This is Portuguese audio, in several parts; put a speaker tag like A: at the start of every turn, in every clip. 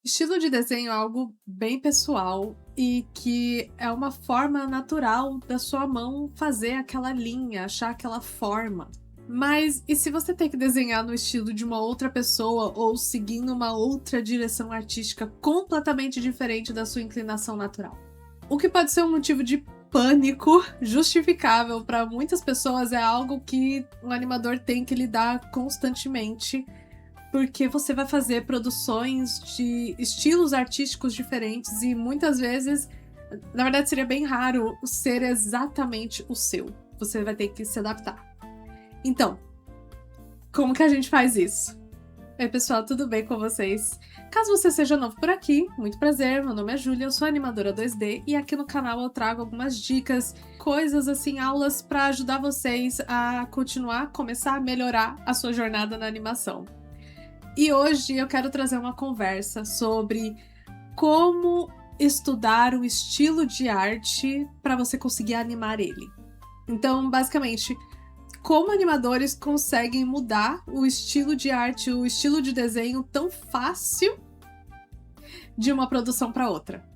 A: Estilo de desenho é algo bem pessoal e que é uma forma natural da sua mão fazer aquela linha, achar aquela forma. Mas e se você tem que desenhar no estilo de uma outra pessoa ou seguindo uma outra direção artística completamente diferente da sua inclinação natural? O que pode ser um motivo de pânico justificável para muitas pessoas é algo que um animador tem que lidar constantemente porque você vai fazer produções de estilos artísticos diferentes e muitas vezes, na verdade seria bem raro ser exatamente o seu. Você vai ter que se adaptar. Então, como que a gente faz isso? Oi pessoal, tudo bem com vocês? Caso você seja novo por aqui, muito prazer, meu nome é Júlia, eu sou animadora 2D e aqui no canal eu trago algumas dicas, coisas assim, aulas para ajudar vocês a continuar, começar a melhorar a sua jornada na animação. E hoje eu quero trazer uma conversa sobre como estudar o estilo de arte para você conseguir animar ele. Então, basicamente, como animadores conseguem mudar o estilo de arte, o estilo de desenho tão fácil de uma produção para outra.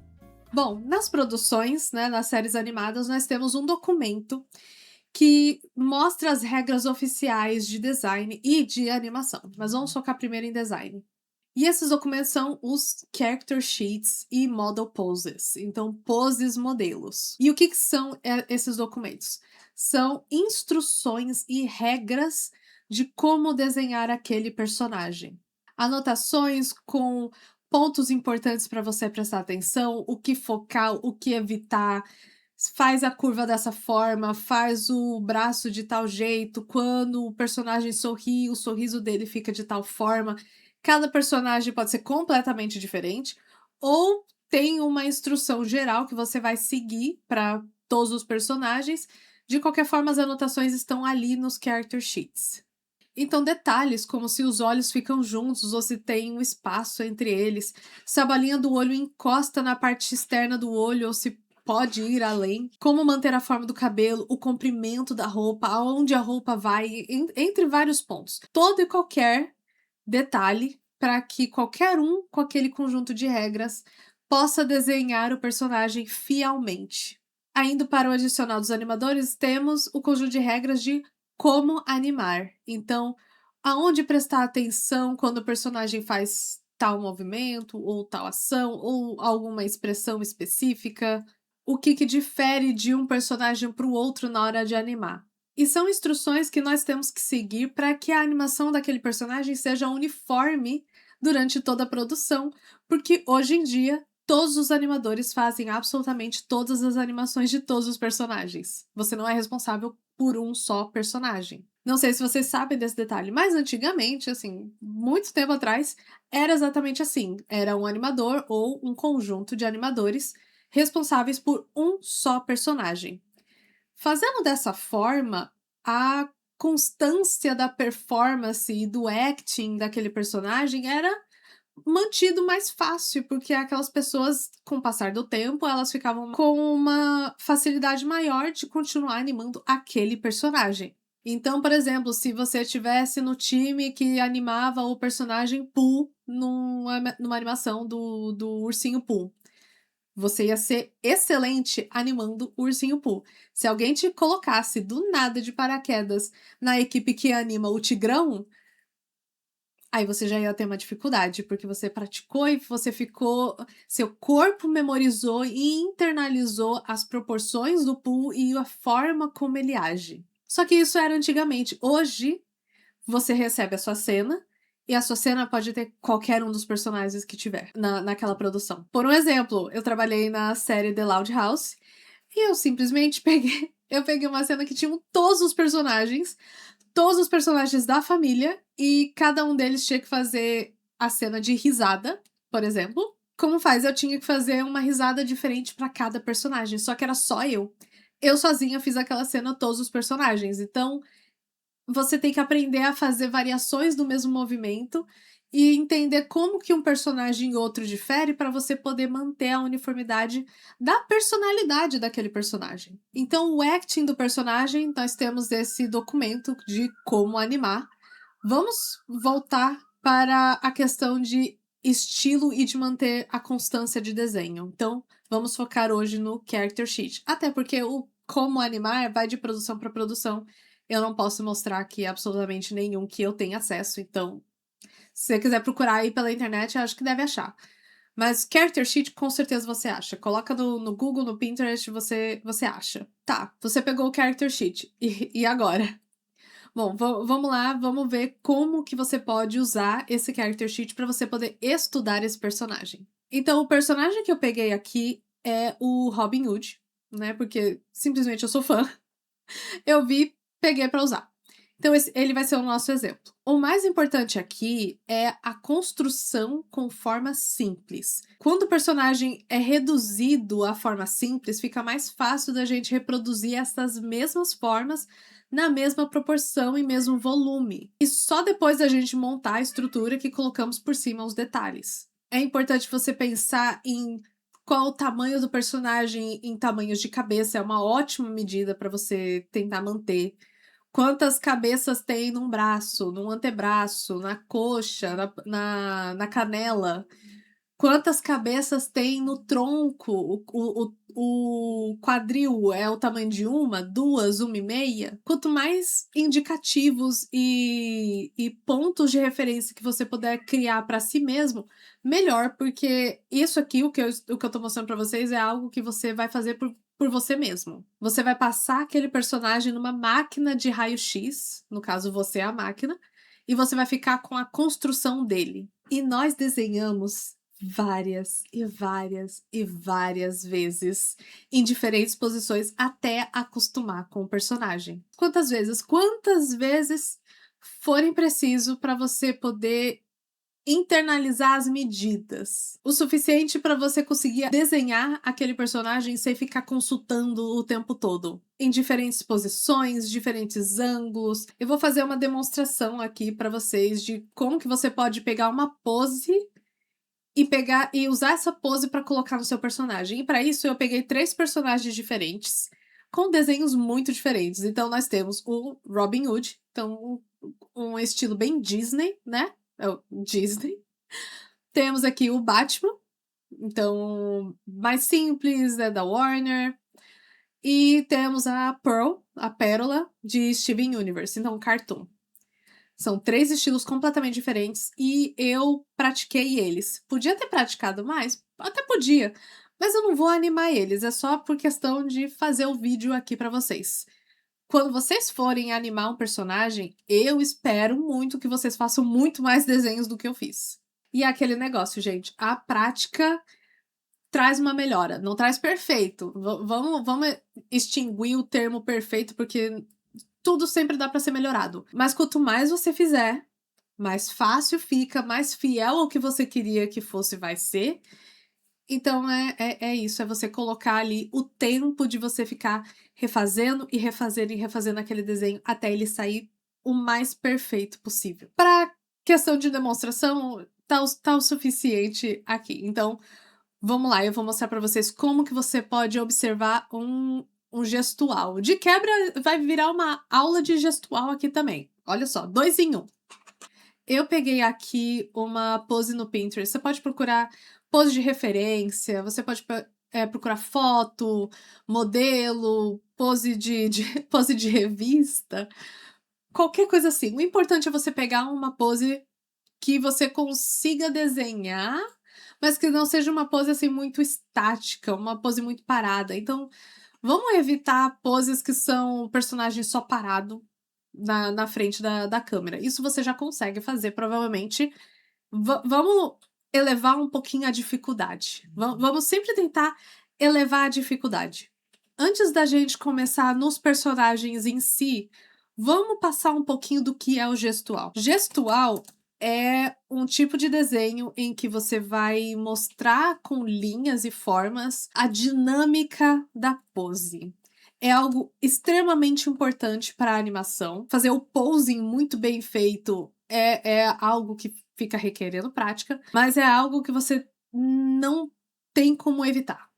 A: Bom, nas produções, né, nas séries animadas, nós temos um documento que mostra as regras oficiais de design e de animação, mas vamos focar primeiro em design. E esses documentos são os character sheets e model poses, então poses modelos. E o que são esses documentos? São instruções e regras de como desenhar aquele personagem. Anotações com pontos importantes para você prestar atenção, o que focar, o que evitar, faz a curva dessa forma, faz o braço de tal jeito, quando o personagem sorri, o sorriso dele fica de tal forma. Cada personagem pode ser completamente diferente, ou tem uma instrução geral que você vai seguir para todos os personagens. De qualquer forma, as anotações estão ali nos character sheets. Então, detalhes como se os olhos ficam juntos ou se tem um espaço entre eles, se a bolinha do olho encosta na parte externa do olho ou se pode ir além, como manter a forma do cabelo, o comprimento da roupa, aonde a roupa vai, entre vários pontos. Todo e qualquer detalhe para que qualquer um com aquele conjunto de regras possa desenhar o personagem fielmente. Ainda para o adicional dos animadores, temos o conjunto de regras de como animar. Então, aonde prestar atenção quando o personagem faz tal movimento, ou tal ação, ou alguma expressão específica. O que difere de um personagem para o outro na hora de animar. E são instruções que nós temos que seguir para que a animação daquele personagem seja uniforme durante toda a produção, porque hoje em dia todos os animadores fazem absolutamente todas as animações de todos os personagens. Você não é responsável por um só personagem. Não sei se vocês sabem desse detalhe, mas antigamente, assim, muito tempo atrás, era exatamente assim. Era um animador ou um conjunto de animadores responsáveis por um só personagem. Fazendo dessa forma, a constância da performance e do acting daquele personagem era mantido mais fácil, porque aquelas pessoas, com o passar do tempo, elas ficavam com uma facilidade maior de continuar animando aquele personagem. Então, por exemplo, se você estivesse no time que animava o personagem Pooh numa animação do Ursinho Pooh, você ia ser excelente animando o Ursinho Pooh. Se alguém te colocasse do nada de paraquedas na equipe que anima o Tigrão, aí você já ia ter uma dificuldade, porque você praticou e você ficou. Seu corpo memorizou e internalizou as proporções do Pooh e a forma como ele age. Só que isso era antigamente. Hoje, você recebe a sua cena. E a sua cena pode ter qualquer um dos personagens que tiver naquela produção. Por um exemplo, eu trabalhei na série The Loud House e eu simplesmente peguei uma cena que tinham todos os personagens da família, e cada um deles tinha que fazer a cena de risada, por exemplo. Como faz? Eu tinha que fazer uma risada diferente pra cada personagem, só que era só eu. Eu sozinha fiz aquela cena todos os personagens, então você tem que aprender a fazer variações do mesmo movimento e entender como que um personagem e outro difere para você poder manter a uniformidade da personalidade daquele personagem. Então, o acting do personagem, nós temos esse documento de como animar. Vamos voltar para a questão de estilo e de manter a constância de desenho. Então, vamos focar hoje no character sheet. Até porque o como animar vai de produção para produção. Eu não posso mostrar aqui absolutamente nenhum que eu tenha acesso, então se você quiser procurar aí pela internet, eu acho que deve achar. Mas character sheet com certeza você acha. Coloca no Google, no Pinterest, você acha. Tá, você pegou o character sheet. E agora? Bom, vamos lá, vamos ver como que você pode usar esse character sheet para você poder estudar esse personagem. Então, o personagem que eu peguei aqui é o Robin Hood, né? Porque simplesmente eu sou fã. Eu vi, peguei para usar. Então, ele vai ser o nosso exemplo. O mais importante aqui é a construção com forma simples. Quando o personagem é reduzido à forma simples, fica mais fácil da gente reproduzir essas mesmas formas na mesma proporção e mesmo volume. E só depois da gente montar a estrutura que colocamos por cima os detalhes. É importante você pensar em qual o tamanho do personagem em tamanhos de cabeça, é uma ótima medida para você tentar manter. Quantas cabeças tem num braço, num antebraço, na coxa, na canela? Quantas cabeças tem no tronco? O quadril é o tamanho de uma, duas, uma e meia? Quanto mais indicativos e pontos de referência que você puder criar para si mesmo, melhor, porque isso aqui, o que eu tô mostrando para vocês, é algo que você vai fazer por você mesmo. Você vai passar aquele personagem numa máquina de raio-x, no caso você é a máquina, e você vai ficar com a construção dele. E nós desenhamos várias e várias e várias vezes em diferentes posições até acostumar com o personagem. Quantas vezes? Quantas vezes forem preciso para você poder internalizar as medidas. O suficiente para você conseguir desenhar aquele personagem sem ficar consultando o tempo todo. Em diferentes posições, diferentes ângulos. Eu vou fazer uma demonstração aqui para vocês de como que você pode pegar uma pose e usar essa pose para colocar no seu personagem. E para isso eu peguei 3 personagens diferentes com desenhos muito diferentes. Então nós temos o Robin Hood, então um estilo bem Disney, né? É o Disney. Temos aqui o Batman, então mais simples, é da Warner. E temos a Pearl, a Pérola, de Steven Universe, então cartoon. São 3 estilos completamente diferentes e eu pratiquei eles. Podia ter praticado mais? Até podia, mas eu não vou animar eles, é só por questão de fazer o vídeo aqui pra vocês. Quando vocês forem animar um personagem, eu espero muito que vocês façam muito mais desenhos do que eu fiz. E é aquele negócio, gente, a prática traz uma melhora, não traz perfeito. Vamos extinguir o termo perfeito, porque tudo sempre dá para ser melhorado. Mas quanto mais você fizer, mais fácil fica, mais fiel ao que você queria que fosse vai ser. Então é isso, é você colocar ali o tempo de você ficar refazendo e refazendo e refazendo aquele desenho até ele sair o mais perfeito possível. Para questão de demonstração, tá o suficiente aqui. Então, vamos lá, eu vou mostrar para vocês como que você pode observar um gestual. De quebra, vai virar uma aula de gestual aqui também. Olha só, 2 em 1. Eu peguei aqui uma pose no Pinterest. Você pode procurar pose de referência, você pode procurar foto, modelo, pose de revista, qualquer coisa assim. O importante é você pegar uma pose que você consiga desenhar, mas que não seja uma pose assim muito estática, uma pose muito parada. Então, vamos evitar poses que são o personagem só parado na frente da câmera. Isso você já consegue fazer, provavelmente. Vamos elevar um pouquinho a dificuldade. Vamos sempre tentar elevar a dificuldade. Antes da gente começar nos personagens em si, vamos passar um pouquinho do que é o gestual. Gestual é um tipo de desenho em que você vai mostrar com linhas e formas a dinâmica da pose. É algo extremamente importante para a animação. Fazer o posing muito bem feito é algo que fica requerendo prática, mas é algo que você não tem como evitar.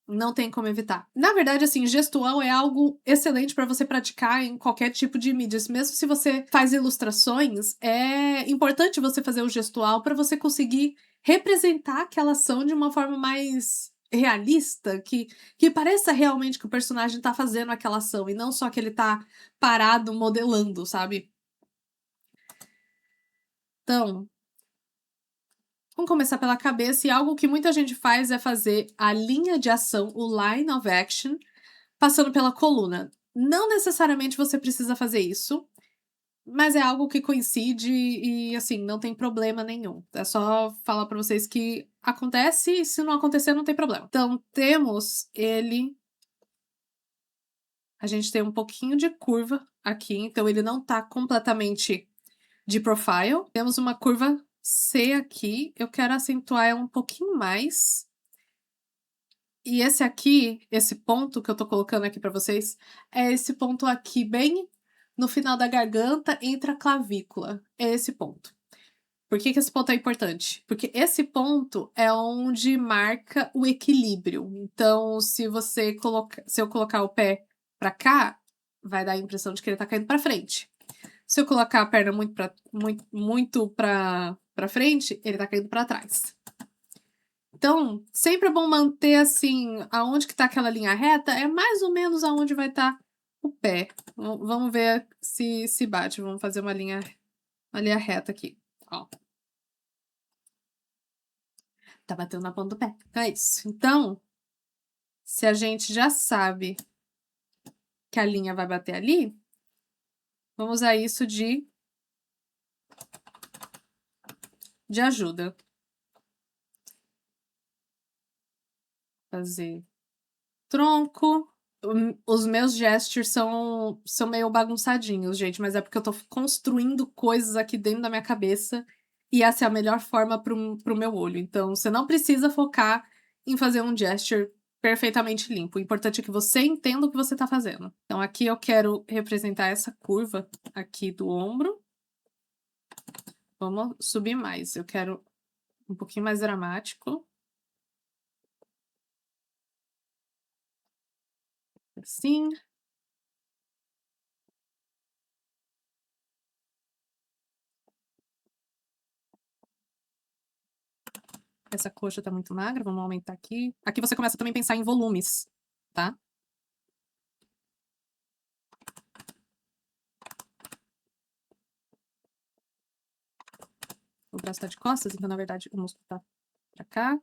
A: Não tem como evitar. Na verdade, assim, gestual é algo excelente para você praticar em qualquer tipo de mídia. Mesmo se você faz ilustrações, é importante você fazer o gestual para você conseguir representar aquela ação de uma forma mais realista, que pareça realmente que o personagem tá fazendo aquela ação e não só que ele tá parado modelando, sabe. Então, vamos começar pela cabeça e algo que muita gente faz é fazer a linha de ação, o line of action, passando pela coluna. Não necessariamente você precisa fazer isso, mas é algo que coincide e, assim, não tem problema nenhum. É só falar pra vocês que acontece e se não acontecer não tem problema. Então temos ele a gente tem um pouquinho de curva aqui, então ele não tá completamente de profile. Temos uma curva C aqui, eu quero acentuar ela um pouquinho mais. E esse aqui, esse ponto que eu tô colocando aqui pra vocês, é esse ponto aqui bem no final da garganta, entre a clavícula. É esse ponto. Por que esse ponto é importante? Porque esse ponto é onde marca o equilíbrio. Então, se eu colocar o pé pra cá, vai dar a impressão de que ele tá caindo pra frente. Se eu colocar a perna muito pra frente, ele tá caindo pra trás. Então, sempre é bom manter, assim, aonde que tá aquela linha reta, é mais ou menos aonde vai estar o pé. Vamos ver se bate. Vamos fazer uma linha reta aqui, ó. Tá batendo na ponta do pé. Então é isso. Então, se a gente já sabe que a linha vai bater ali, vamos usar isso de ajuda. Fazer tronco. Os meus gestures são meio bagunçadinhos, gente, mas é porque eu tô construindo coisas aqui dentro da minha cabeça e essa é a melhor forma pro meu olho. Então, você não precisa focar em fazer um gesture perfeitamente limpo. O importante é que você entenda o que você tá fazendo. Então, aqui eu quero representar essa curva aqui do ombro. Vamos subir mais. Eu quero um pouquinho mais dramático. Assim. Essa coxa tá muito magra, vamos aumentar aqui. Aqui você começa também a pensar em volumes, tá? O braço tá de costas, então, na verdade, o músculo tá pra cá.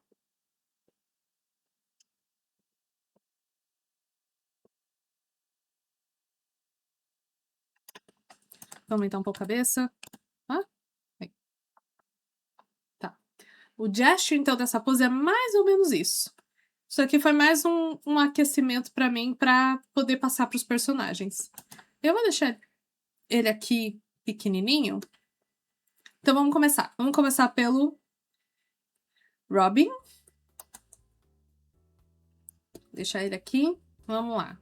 A: Vou aumentar um pouco a cabeça. Ah, aí. Tá. O gesture, então, dessa pose é mais ou menos isso. Isso aqui foi mais um aquecimento pra mim, pra poder passar pros personagens. Eu vou deixar ele aqui pequenininho. Então, vamos começar. Vamos começar pelo Robin. Deixar ele aqui. Vamos lá.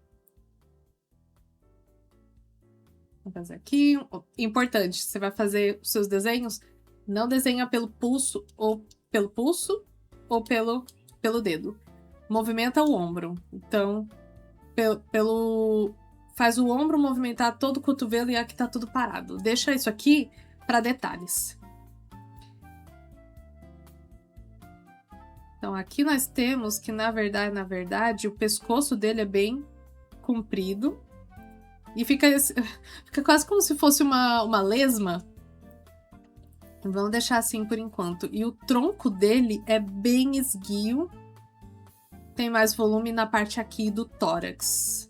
A: Vou fazer aqui. Importante, você vai fazer os seus desenhos, não desenha pelo pulso ou pelo dedo. Movimenta o ombro. Então, faz o ombro movimentar todo o cotovelo e aqui tá tudo parado. Deixa isso aqui para detalhes. Então, aqui nós temos que, na verdade, o pescoço dele é bem comprido. E fica quase como se fosse uma lesma. Vamos deixar assim por enquanto. E o tronco dele é bem esguio. Tem mais volume na parte aqui do tórax.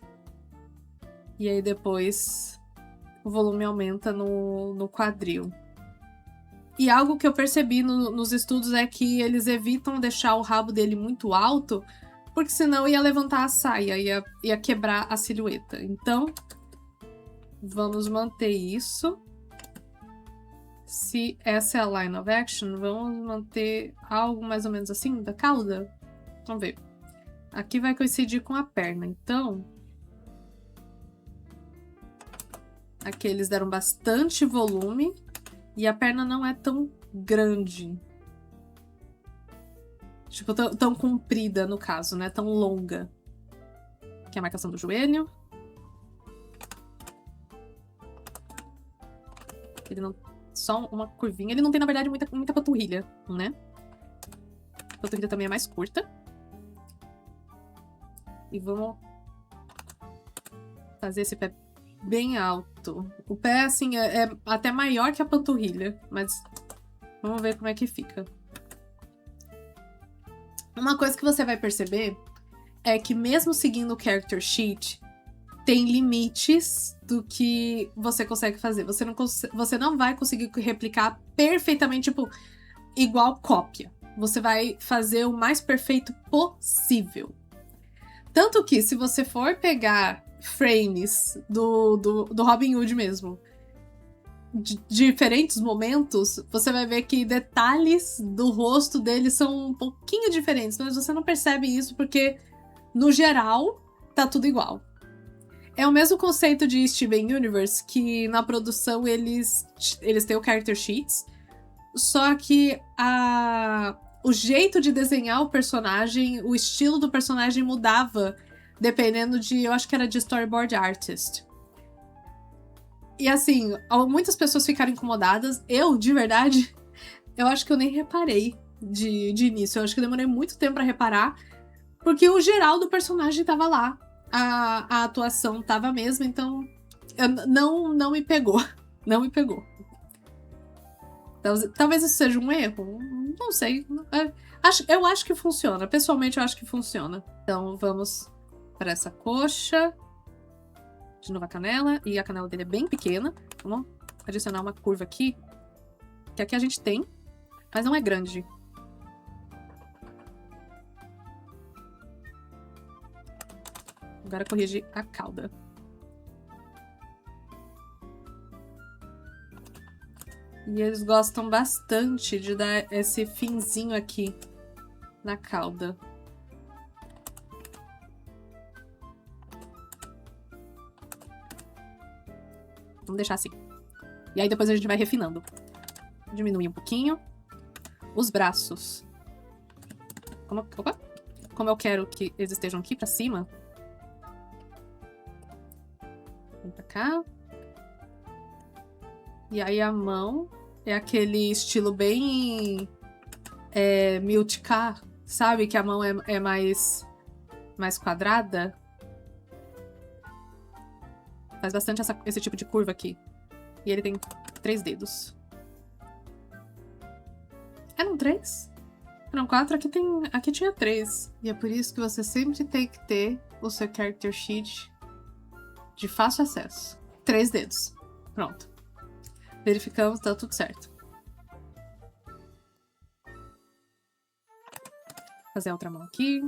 A: E aí depois o volume aumenta no quadril. E algo que eu percebi nos estudos é que eles evitam deixar o rabo dele muito alto, porque senão ia levantar a saia, ia quebrar a silhueta. Então, vamos manter isso. Se essa é a line of action, vamos manter algo mais ou menos assim da cauda? Vamos ver. Aqui vai coincidir com a perna, então... Aqui eles deram bastante volume e a perna não é tão grande. Tipo, tão comprida, no caso, né? Tão longa. Aqui é a marcação do joelho. Ele não... Só uma curvinha. Ele não tem, na verdade, muita panturrilha, né? A panturrilha também é mais curta. E vamos fazer esse pé bem alto. O pé, assim, é até maior que a panturrilha, mas vamos ver como é que fica. Uma coisa que você vai perceber é que mesmo seguindo o character sheet, tem limites do que você consegue fazer. Você não vai conseguir replicar perfeitamente, tipo, igual cópia. Você vai fazer o mais perfeito possível. Tanto que, se você for pegar frames do Robin Hood mesmo, de diferentes momentos, você vai ver que detalhes do rosto dele são um pouquinho diferentes, mas você não percebe isso porque, no geral, tá tudo igual. É o mesmo conceito de Steven Universe, que na produção eles têm o character sheets, só que o jeito de desenhar o personagem, o estilo do personagem mudava dependendo de, eu acho que era de storyboard artist. E assim, muitas pessoas ficaram incomodadas. Eu, de verdade, eu acho que eu nem reparei de início. Eu acho que eu demorei muito tempo pra reparar, porque o geral do personagem tava lá. A atuação tava mesmo, então não me pegou. Não me pegou. Talvez isso seja um erro. Não sei. Eu acho que funciona. Pessoalmente, eu acho que funciona. Então, vamos para essa coxa. De novo a canela. E a canela dele é bem pequena. Vamos adicionar uma curva aqui. Que aqui a gente tem, mas não é grande. Agora corrigir a cauda. E eles gostam bastante de dar esse finzinho aqui na cauda. Vamos deixar assim. E aí depois a gente vai refinando. Diminuir um pouquinho. Os braços. Como eu quero que eles estejam aqui pra cima. Vem pra cá. E aí a mão é aquele estilo bem Miltcar, sabe? Que a mão é mais quadrada. Faz bastante esse tipo de curva aqui. E ele tem 3 dedos. Eram 3? Eram 4? Aqui tinha 3. E é por isso que você sempre tem que ter o seu character sheet de fácil acesso. 3 dedos. Pronto. Verificamos, tá tudo certo. Fazer a outra mão aqui.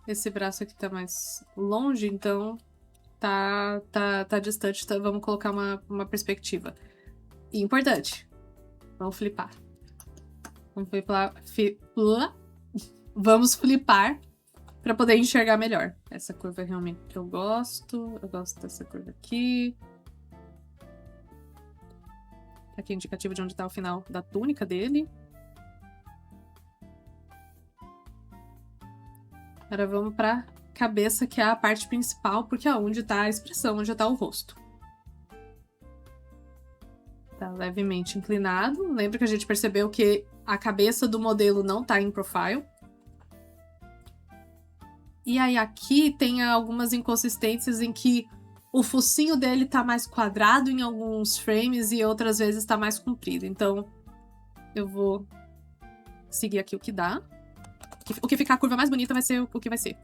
A: Esse braço aqui tá mais longe, então tá distante. Então vamos colocar uma perspectiva. E importante. Vamos flipar. Vamos flipar. Vamos flipar pra poder enxergar melhor. Essa curva realmente eu gosto. Eu gosto dessa curva aqui. Aqui é indicativo de onde tá o final da túnica dele. Agora vamos pra cabeça, que é a parte principal, porque é onde tá a expressão, onde tá o rosto. Tá levemente inclinado. Lembra que a gente percebeu que a cabeça do modelo não tá em profile. E aí aqui tem algumas inconsistências em que o focinho dele tá mais quadrado em alguns frames e outras vezes tá mais comprido. Então, eu vou seguir aqui o que dá. O que ficar a curva mais bonita vai ser o que vai ser.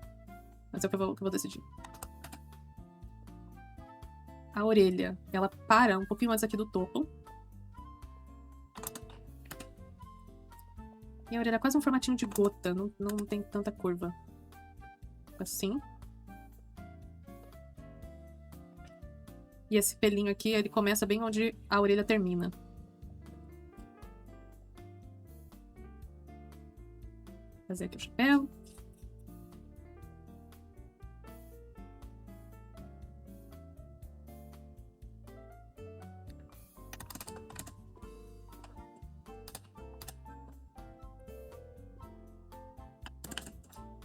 A: Mas é o que eu vou decidir. A orelha, ela para um pouquinho mais aqui do topo. E a orelha é quase um formatinho de gota, não tem tanta curva. Assim. E esse pelinho aqui, ele começa bem onde a orelha termina. Fazer aqui o chapéu.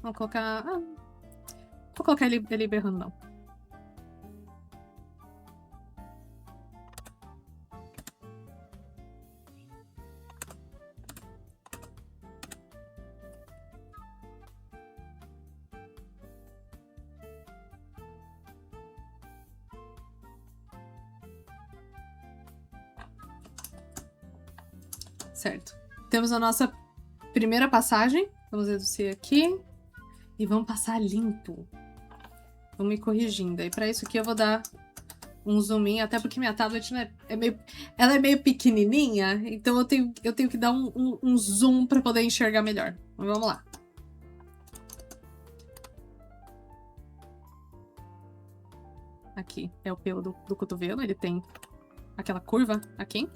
A: Vou colocar... vou colocar ele berrando, não. Certo. Temos a nossa primeira passagem. Vamos reduzir aqui. E vamos passar limpo. Vamos ir corrigindo. Aí pra isso aqui eu vou dar um zoom in, até porque minha tablet ela é meio pequenininha, então eu tenho que dar um zoom pra poder enxergar melhor. Mas vamos lá. Aqui é o pelo do cotovelo, ele tem aquela curva aqui.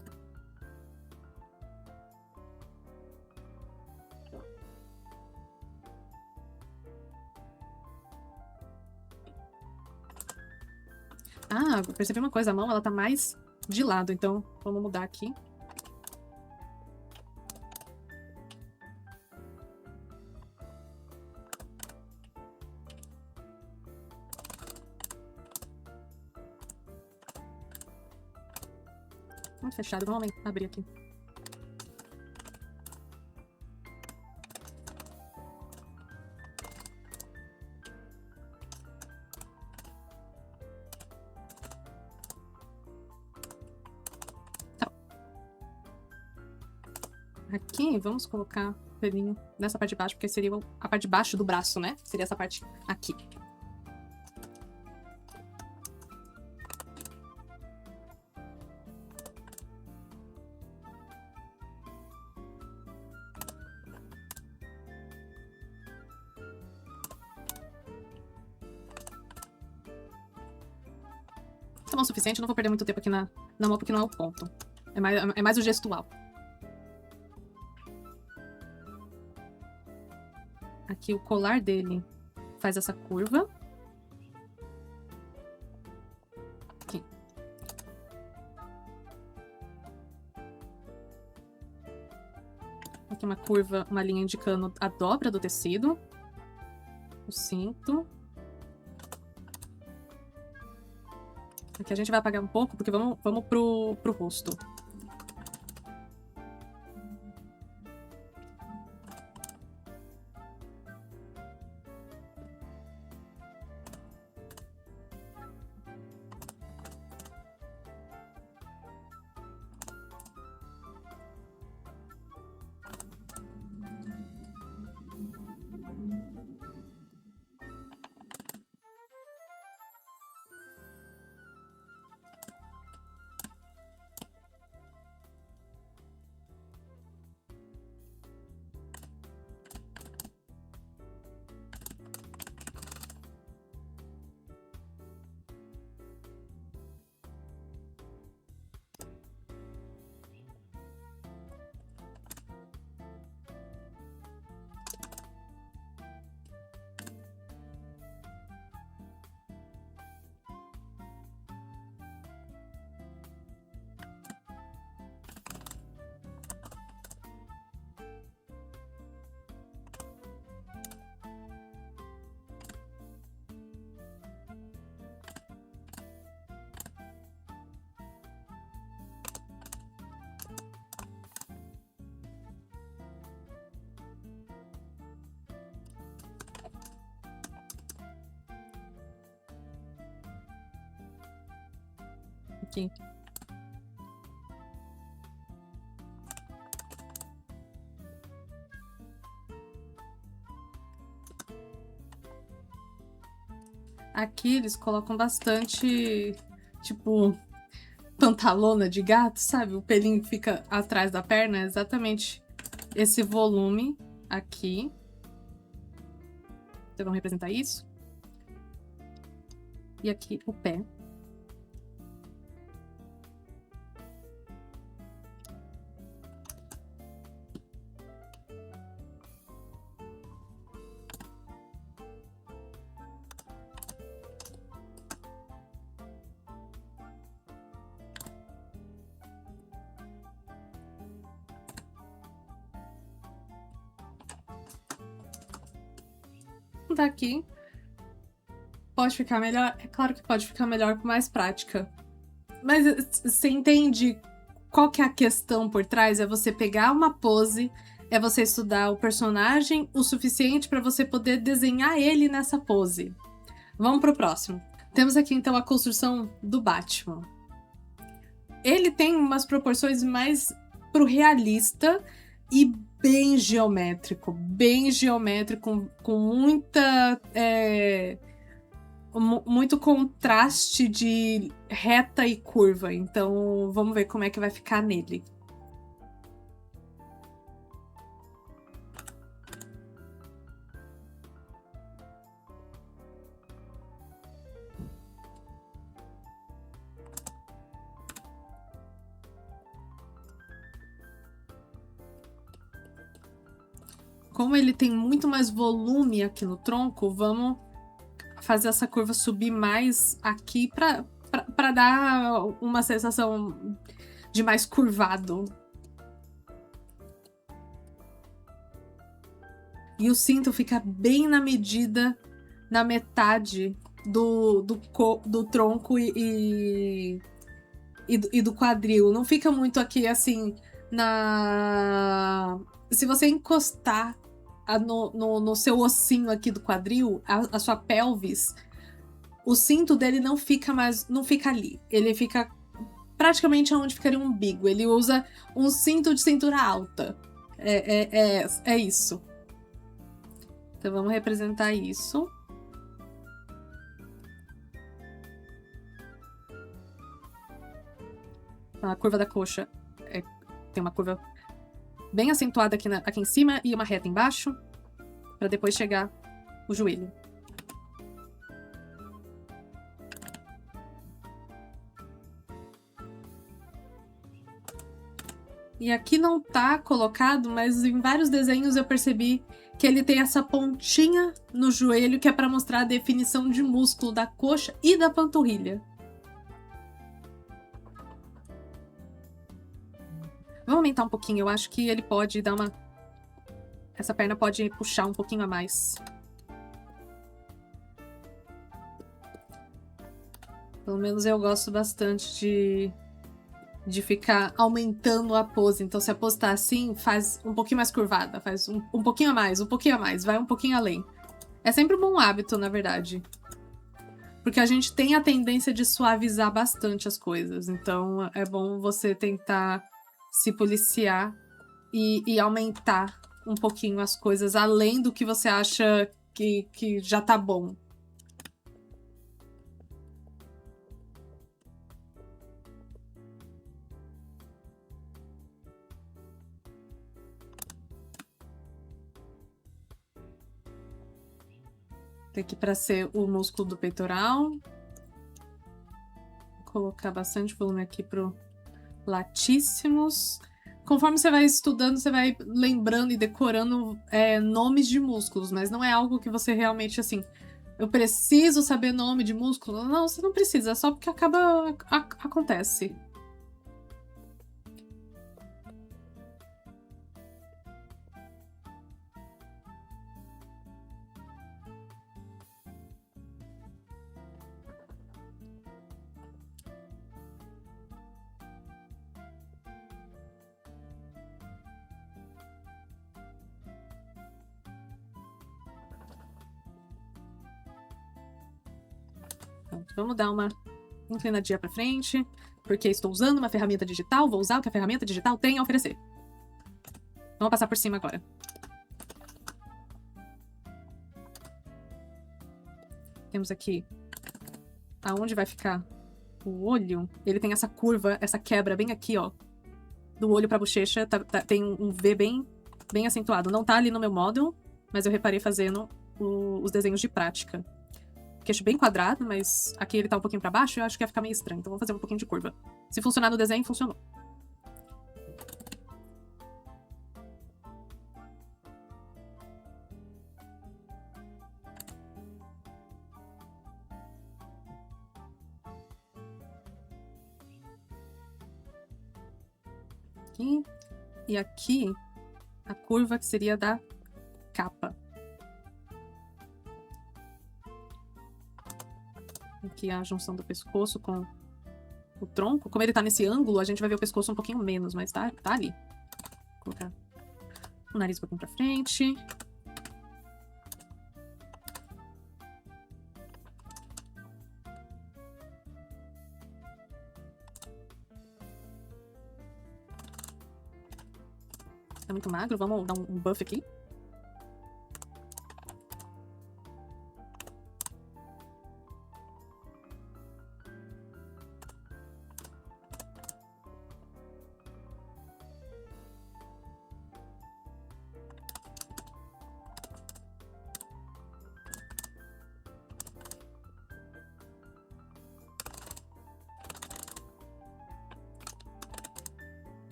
A: Ah, eu percebi uma coisa, a mão ela tá mais de lado, então vamos mudar aqui. Muito fechado, vamos abrir aqui. Aqui, vamos colocar o pelinho nessa parte de baixo, porque seria a parte de baixo do braço, né? Seria essa parte aqui. Tá bom o suficiente, eu não vou perder muito tempo aqui na mão, porque não é o ponto. É mais o gestual. Aqui o colar dele faz essa curva. Aqui. Aqui uma curva, uma linha indicando a dobra do tecido. O cinto. Aqui a gente vai apagar um pouco, porque vamos pro rosto. Aqui. Aqui eles colocam bastante, tipo, pantalona de gato, sabe? O pelinho que fica atrás da perna, é exatamente esse volume aqui. Então vamos representar isso. E aqui o pé. Tá aqui. Pode ficar melhor? É claro que pode ficar melhor com mais prática. Mas você entende qual que é a questão por trás? É você pegar uma pose, é você estudar o personagem o suficiente para você poder desenhar ele nessa pose. Vamos pro próximo. Temos aqui então a construção do Batman. Ele tem umas proporções mais pro realista e bem geométrico, com muita muito contraste de reta e curva. Então vamos ver como é que vai ficar nele. Como ele tem muito mais volume aqui no tronco, vamos fazer essa curva subir mais aqui para dar uma sensação de mais curvado. E o cinto fica bem na medida, na metade do tronco e do quadril. Não fica muito aqui assim na. Se você encostar no seu ossinho aqui do quadril, a sua pelvis, o cinto dele não fica ali. Ele fica praticamente onde ficaria um umbigo. Ele usa um cinto de cintura alta. É isso. Então vamos representar isso. A curva da coxa tem uma curva bem acentuada aqui em cima e uma reta embaixo, para depois chegar o joelho. E aqui não tá colocado, mas em vários desenhos eu percebi que ele tem essa pontinha no joelho que é para mostrar a definição de músculo da coxa e da panturrilha. Vamos aumentar um pouquinho, eu acho que ele pode dar uma... Essa perna pode puxar um pouquinho a mais. Pelo menos eu gosto bastante de ficar aumentando a pose. Então, se a pose tá assim, faz um pouquinho mais curvada, faz um pouquinho a mais, vai um pouquinho além. É sempre um bom hábito, na verdade. Porque a gente tem a tendência de suavizar bastante as coisas. Então, é bom você tentar se policiar e aumentar um pouquinho as coisas, além do que você acha que já tá bom. Tem aqui para ser o músculo do peitoral. Vou colocar bastante volume aqui pro latíssimos. Conforme você vai estudando, você vai lembrando e decorando nomes de músculos, mas não é algo que você realmente, assim, eu preciso saber nome de músculo. Não, você não precisa, é só porque acontece. Pronto, vamos dar uma inclinadinha para frente, porque estou usando uma ferramenta digital, vou usar o que a ferramenta digital tem a oferecer. Vamos passar por cima agora. Temos aqui aonde vai ficar o olho. Ele tem essa curva, essa quebra bem aqui, ó, do olho pra bochecha. Tem um V bem acentuado. Não tá ali no meu model, mas eu reparei fazendo os desenhos de prática. Queixo bem quadrado, mas aqui ele tá um pouquinho pra baixo e eu acho que ia ficar meio estranho. Então vou fazer um pouquinho de curva. Se funcionar no desenho, funcionou. Aqui. E aqui, a curva que seria da capa. Aqui a junção do pescoço com o tronco. Como ele tá nesse ângulo, a gente vai ver o pescoço um pouquinho menos, mas tá ali. Vou colocar o nariz um pouquinho pra frente. Tá muito magro, vamos dar um buff aqui.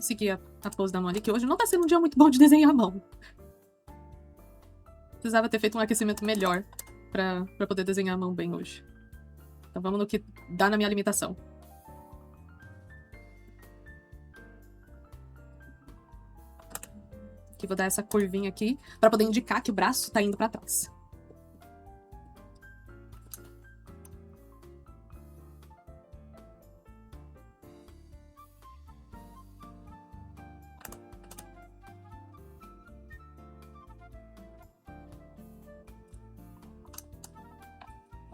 A: Seguir a pose da Molly, que hoje não tá sendo um dia muito bom de desenhar a mão. Precisava ter feito um aquecimento melhor pra poder desenhar a mão bem hoje. Então vamos no que dá na minha limitação. Aqui vou dar essa curvinha aqui pra poder indicar que o braço tá indo pra trás.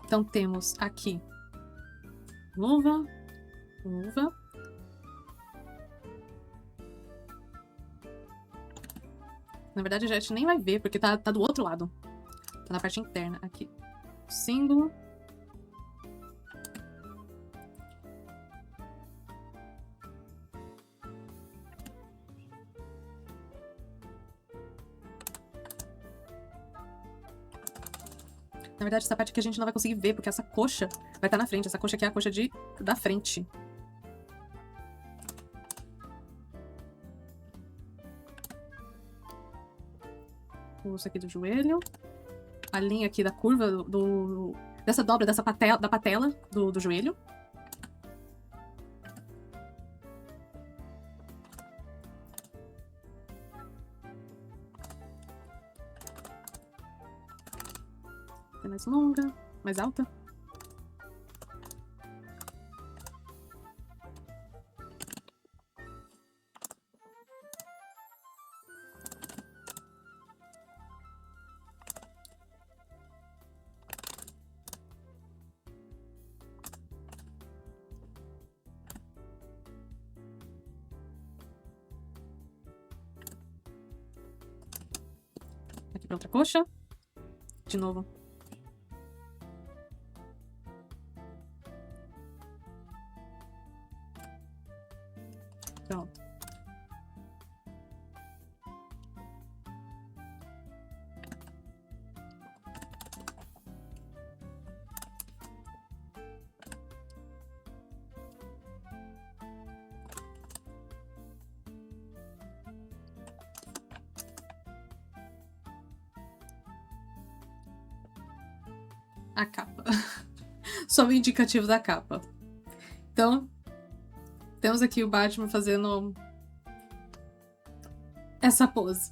A: Então temos aqui luva, luva. Na verdade a gente nem vai ver, porque tá do outro lado. Tá na parte interna, aqui. Símbolo. Na verdade, essa parte aqui a gente não vai conseguir ver, porque essa coxa vai estar na frente. Essa coxa aqui é a coxa da frente. O osso aqui do joelho. A linha aqui da curva dessa dobra, da patela do joelho. É mais longa, mais alta. Aqui pra outra coxa. De novo. Pronto. A capa. Só o indicativo da capa. Então, temos aqui o Batman fazendo essa pose.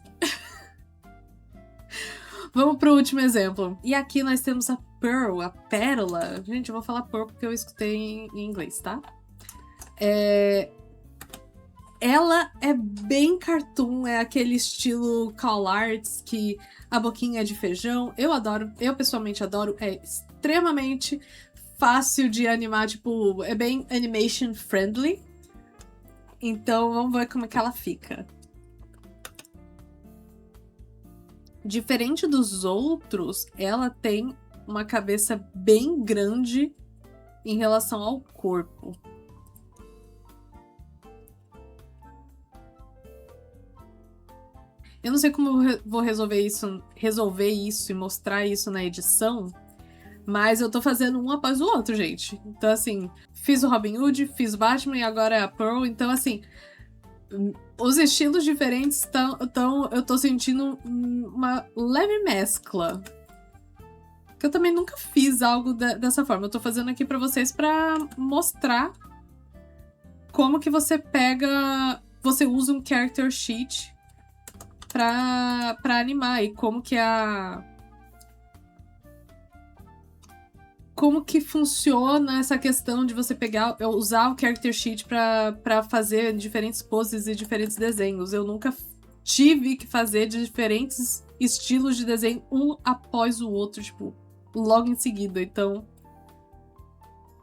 A: Vamos pro último exemplo. E aqui nós temos a Pearl, a pérola. Gente, eu vou falar Pearl porque eu escutei em inglês, tá? Ela é bem cartoon, é aquele estilo call arts que a boquinha é de feijão. Eu adoro, eu pessoalmente adoro, é extremamente fácil de animar, tipo, é bem animation friendly. Então vamos ver como é que ela fica. Diferente dos outros, ela tem uma cabeça bem grande em relação ao corpo. Eu não sei como eu vou resolver isso e mostrar isso na edição, mas eu tô fazendo um após o outro, gente. Então, assim, fiz o Robin Hood, fiz o Batman e agora é a Pearl. Então, assim, os estilos diferentes eu tô sentindo uma leve mescla. Que eu também nunca fiz algo dessa forma. Eu tô fazendo aqui pra vocês pra mostrar como que você usa um character sheet pra animar e como que funciona essa questão de você usar o character sheet pra fazer diferentes poses e diferentes desenhos. Eu nunca tive que fazer diferentes estilos de desenho um após o outro, tipo, logo em seguida. Então,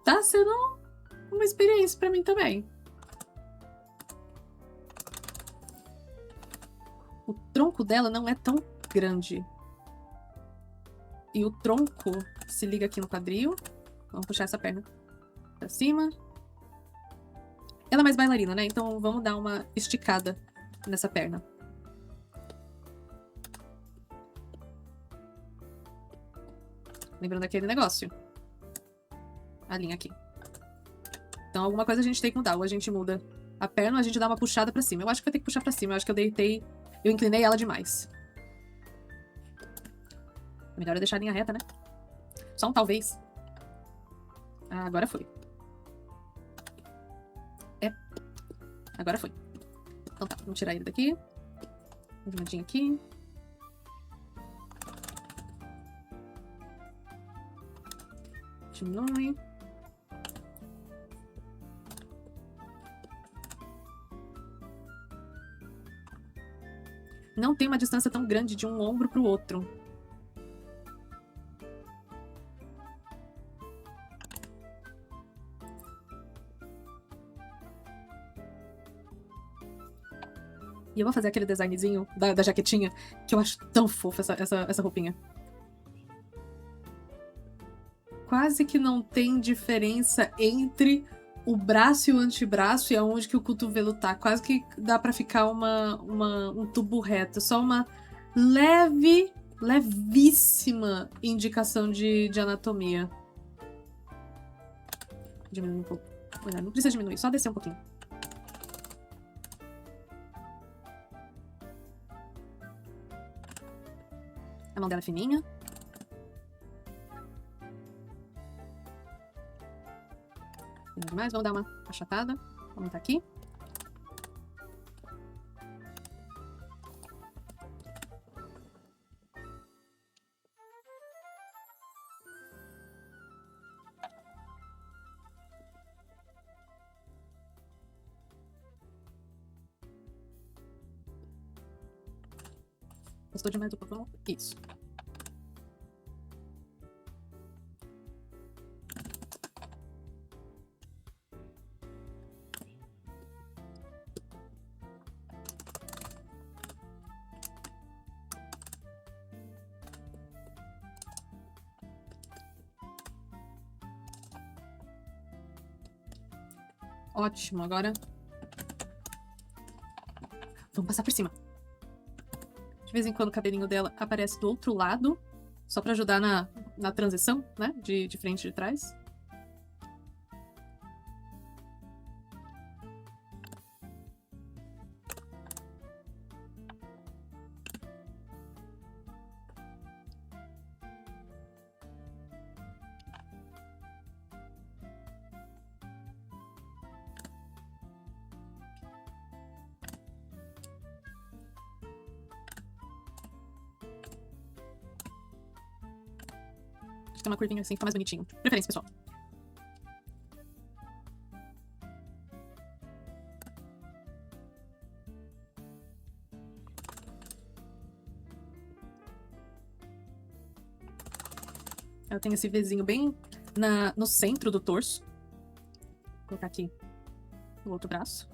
A: tá sendo uma experiência pra mim também. O tronco dela não é tão grande. E o tronco se liga aqui no quadril. Vamos puxar essa perna pra cima. Ela é mais bailarina, né? Então vamos dar uma esticada nessa perna. Lembrando aquele negócio. A linha aqui. Então alguma coisa a gente tem que mudar. Ou a gente muda a perna ou a gente dá uma puxada pra cima. Eu acho que vai ter que puxar pra cima. Eu acho que eu inclinei ela demais. Melhor é deixar a linha reta, né? Só um talvez. Ah, agora foi. Agora foi. Então tá, vamos tirar ele daqui. Arrumadinho aqui. Diminui. Não tem uma distância tão grande de um ombro pro outro. E eu vou fazer aquele designzinho da jaquetinha, que eu acho tão fofa essa roupinha. Quase que não tem diferença entre o braço e o antebraço e aonde que o cotovelo tá. Quase que dá pra ficar um tubo reto. Só uma levíssima indicação de anatomia. Diminuir um pouco. Não precisa diminuir, só descer um pouquinho. A mão dela é fininha. Demais, vamos dar uma achatada. Vamos aumentar aqui. Gostou demais do papel? Isso. Ótimo, agora vamos passar por cima. De vez em quando o cabelinho dela aparece do outro lado, só pra ajudar na transição, né? De frente e de trás. Tem uma curvinha assim, fica mais bonitinho. Preferência, pessoal. Ela tem esse Vzinho bem no centro do torso. Vou colocar aqui o outro braço.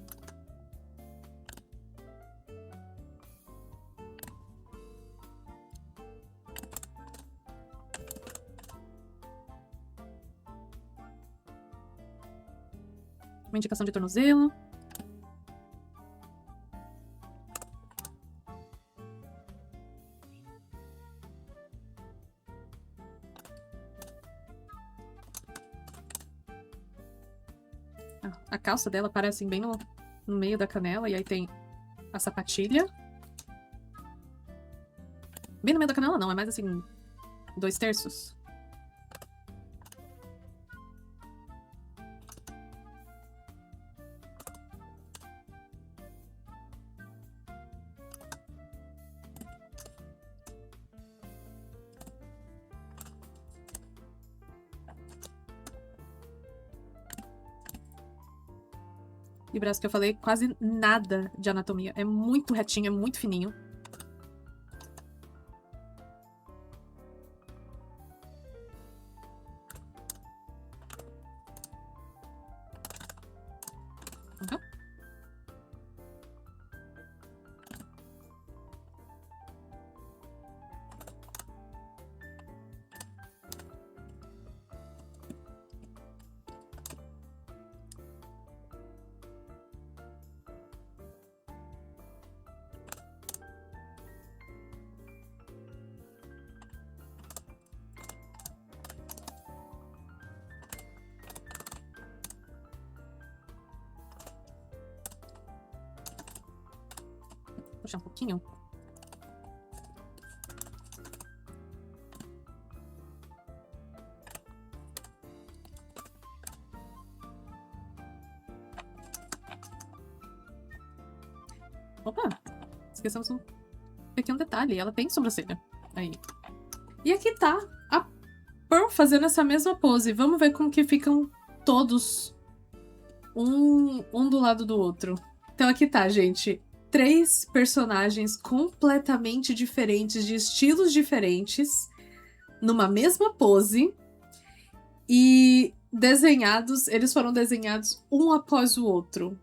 A: Uma indicação de tornozelo. A calça dela aparece bem no meio da canela, e aí tem a sapatilha. Bem no meio da canela não, é mais assim, 2/3. E o braço que eu falei, quase nada de anatomia. É muito retinho, é muito fininho. puxar um pouquinho. Opa! Esquecemos um pequeno detalhe. Ela tem sobrancelha. Aí. E aqui tá a Pearl fazendo essa mesma pose. Vamos ver como que ficam todos um do lado do outro. Então aqui tá, gente. 3 personagens completamente diferentes, de estilos diferentes, numa mesma pose. E desenhados, eles foram desenhados um após o outro.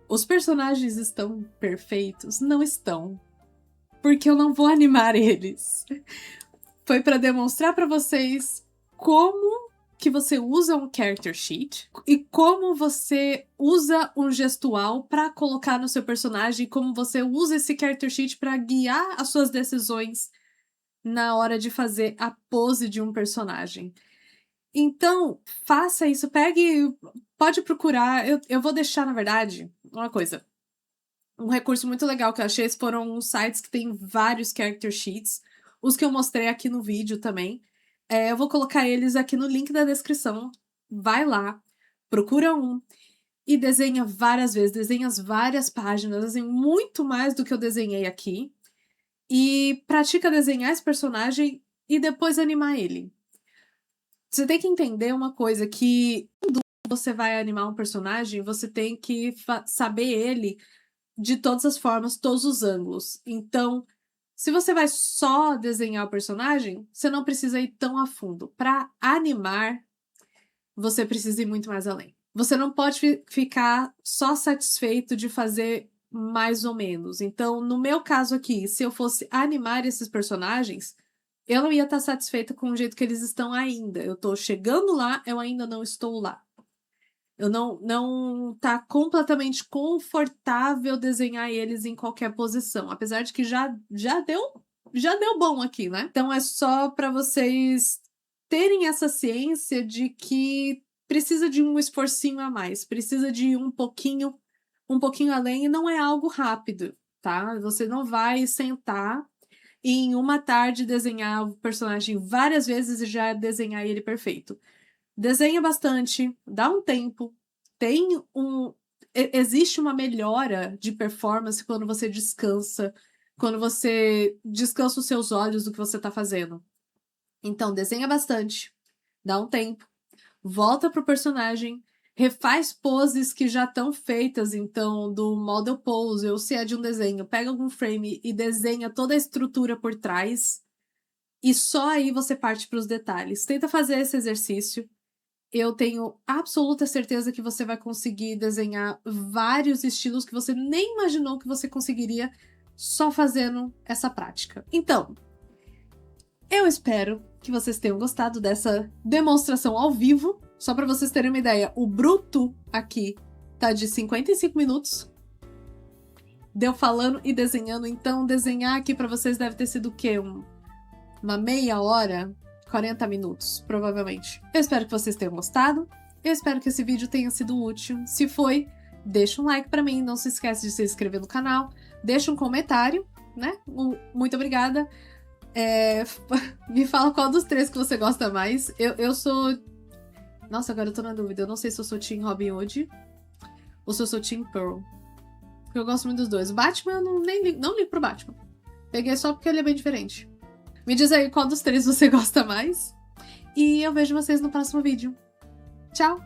A: Os personagens estão perfeitos? Não estão. Porque eu não vou animar eles. Foi para demonstrar para vocês como que você usa um character sheet e como você usa um gestual para colocar no seu personagem, como você usa esse character sheet para guiar as suas decisões na hora de fazer a pose de um personagem. Então, faça isso, pode procurar. Eu vou deixar, na verdade, uma coisa. Um recurso muito legal que eu achei foram sites que tem vários character sheets. Os que eu mostrei aqui no vídeo também. Eu vou colocar eles aqui no link da descrição. Vai lá, procura um e desenha várias vezes. Desenha as várias páginas, desenha muito mais do que eu desenhei aqui. E pratica desenhar esse personagem e depois animar ele. Você tem que entender uma coisa, que quando você vai animar um personagem, você tem que saber ele de todas as formas, todos os ângulos. Então, se você vai só desenhar o personagem, você não precisa ir tão a fundo. Para animar, você precisa ir muito mais além. Você não pode ficar só satisfeito de fazer mais ou menos. Então, no meu caso aqui, se eu fosse animar esses personagens, eu não ia estar satisfeita com o jeito que eles estão ainda. Eu tô chegando lá, eu ainda não estou lá. Eu não tá completamente confortável desenhar eles em qualquer posição. Apesar de que já deu bom aqui, né? Então é só para vocês terem essa ciência de que precisa de um esforcinho a mais. Precisa de um pouquinho além, e não é algo rápido, tá? Você não vai sentar em uma tarde desenhar o personagem várias vezes e já desenhar ele perfeito. Desenha bastante, dá um tempo, existe uma melhora de performance quando você descansa os seus olhos do que você tá fazendo. Então, desenha bastante, dá um tempo, volta pro personagem, refaz poses que já estão feitas, então, do model pose, ou se é de um desenho, pega algum frame e desenha toda a estrutura por trás, e só aí você parte para os detalhes. Tenta fazer esse exercício. Eu tenho absoluta certeza que você vai conseguir desenhar vários estilos que você nem imaginou que você conseguiria só fazendo essa prática. Então, eu espero que vocês tenham gostado dessa demonstração ao vivo. Só para vocês terem uma ideia, o bruto aqui tá de 55 minutos. Deu falando e desenhando, então desenhar aqui para vocês deve ter sido o quê? Uma meia hora? 40 minutos, provavelmente. Eu espero que vocês tenham gostado. Eu espero que esse vídeo tenha sido útil. Se foi, deixa um like pra mim. Não se esquece de se inscrever no canal. Deixa um comentário, né? Muito obrigada. Me fala qual dos 3 que você gosta mais. Eu sou... Nossa, agora eu tô na dúvida. Eu não sei se eu sou Team Robin Hood ou se eu sou Team Pearl. Porque eu gosto muito dos dois. O Batman, eu não ligo pro Batman. Peguei só porque ele é bem diferente. Me diz aí qual dos 3 você gosta mais. E eu vejo vocês no próximo vídeo. Tchau!